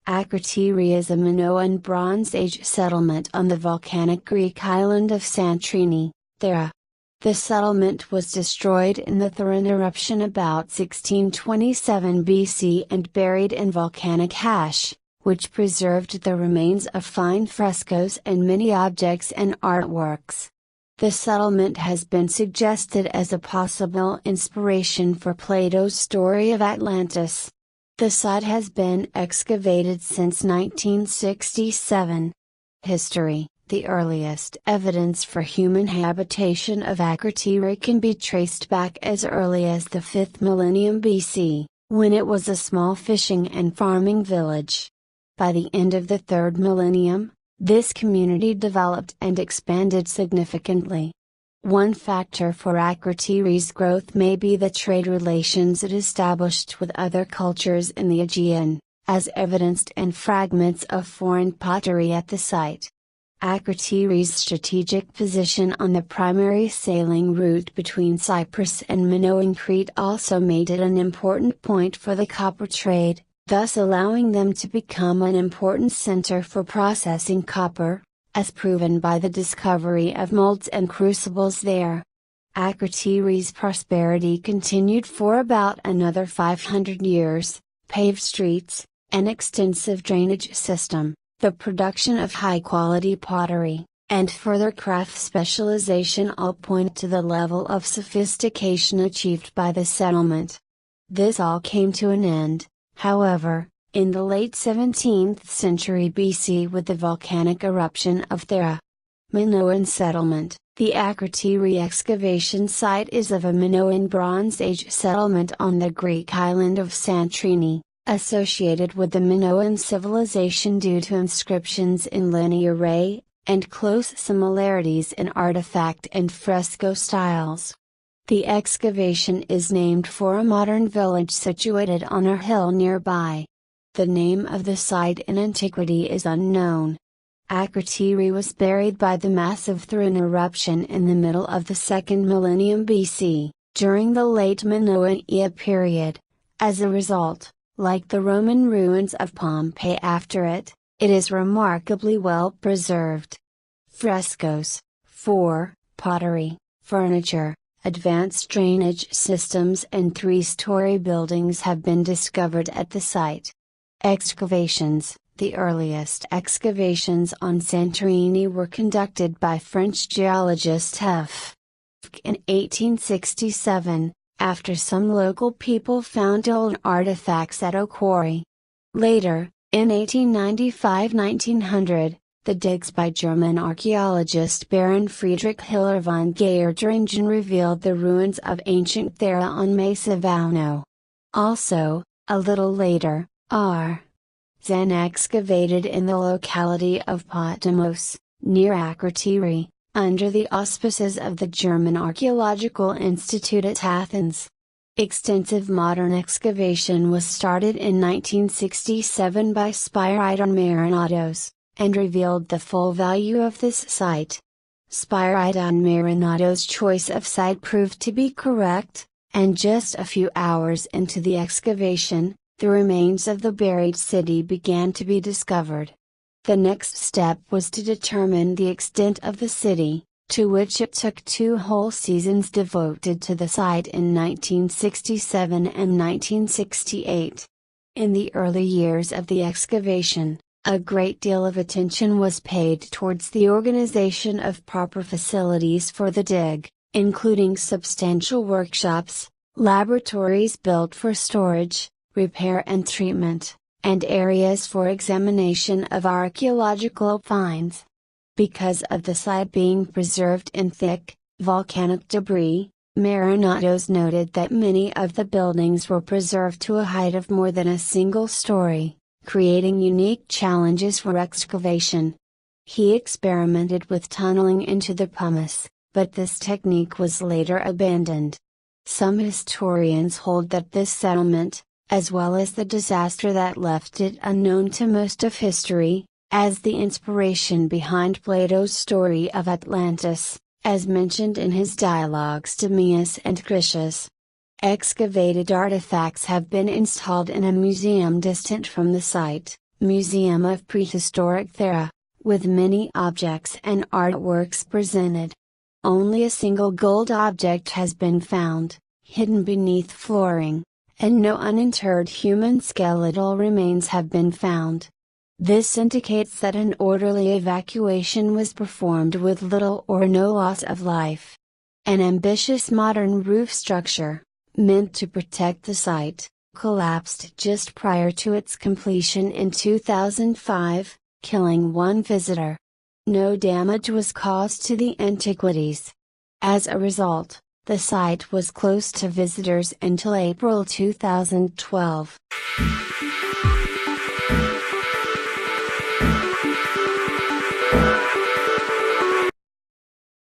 Akrotiri is a Minoan Bronze Age settlement on the volcanic Greek island of Santorini, Thera. The settlement was destroyed in the Theran eruption about 1627 BC and buried in volcanic ash, which preserved the remains of fine frescoes and many objects and artworks. The settlement has been suggested as a possible inspiration for Plato's story of Atlantis. The site has been excavated since 1967. History: the earliest evidence for human habitation of Akrotiri can be traced back as early as the 5th millennium BC, when it was a small fishing and farming village. By the end of the 3rd millennium, this community developed and expanded significantly. One factor for Akrotiri's growth may be the trade relations it established with other cultures in the Aegean, as evidenced in fragments of foreign pottery at the site. Akrotiri's strategic position on the primary sailing route between Cyprus and Minoan Crete also made it an important point for the copper trade, thus allowing them to become an important center for processing copper, as proven by the discovery of molds and crucibles there. Akrotiri's prosperity continued for about another 500 years. Paved streets, an extensive drainage system, the production of high-quality pottery, and further craft specialization all point to the level of sophistication achieved by the settlement. This all came to an end, however, in the late 17th century BC with the volcanic eruption of Thera. Minoan settlement: the Akrotiri excavation site is of a Minoan Bronze Age settlement on the Greek island of Santorini, associated with the Minoan civilization due to inscriptions in linear array, and close similarities in artifact and fresco styles. The excavation is named for a modern village situated on a hill nearby. The name of the site in antiquity is unknown. Akrotiri was buried by the massive Theran eruption in the middle of the 2nd millennium BC, during the late Minoan era period. As a result, like the Roman ruins of Pompeii after it, it is remarkably well preserved. Frescoes, pottery, furniture, advanced drainage systems and 3-story buildings have been discovered at the site. Excavations: the earliest excavations on Santorini were conducted by French geologist F. in 1867, after some local people found old artifacts at a quarry. Later, in 1895-1900, the digs by German archaeologist Baron Friedrich Hiller von Geerdringen revealed the ruins of ancient Thera on Mesa Vauno. Also, a little later, R. Zen excavated in the locality of Potamos, near Akrotiri, under the auspices of the German Archaeological Institute at Athens. Extensive modern excavation was started in 1967 by Spiridon Marinatos, and revealed the full value of this site. Spiridon Marinatos' choice of site proved to be correct, and just a few hours into the excavation, the remains of the buried city began to be discovered. The next step was to determine the extent of the city, to which it took 2 whole seasons devoted to the site in 1967 and 1968. In the early years of the excavation, a great deal of attention was paid towards the organization of proper facilities for the dig, including substantial workshops, laboratories built for storage, repair and treatment, and areas for examination of archaeological finds. Because of the site being preserved in thick, volcanic debris, Marinatos noted that many of the buildings were preserved to a height of more than a single story, creating unique challenges for excavation. He experimented with tunneling into the pumice, but this technique was later abandoned. Some historians hold that this settlement, as well as the disaster that left it unknown to most of history, as the inspiration behind Plato's story of Atlantis, as mentioned in his dialogues Timaeus and Critias. Excavated artifacts have been installed in a museum distant from the site, Museum of Prehistoric Thera, with many objects and artworks presented. Only a single gold object has been found, hidden beneath flooring, and no uninterred human skeletal remains have been found. This indicates that an orderly evacuation was performed with little or no loss of life. An ambitious modern roof structure, meant to protect the site, collapsed just prior to its completion in 2005, killing one visitor. No damage was caused to the antiquities. As a result, the site was closed to visitors until April 2012.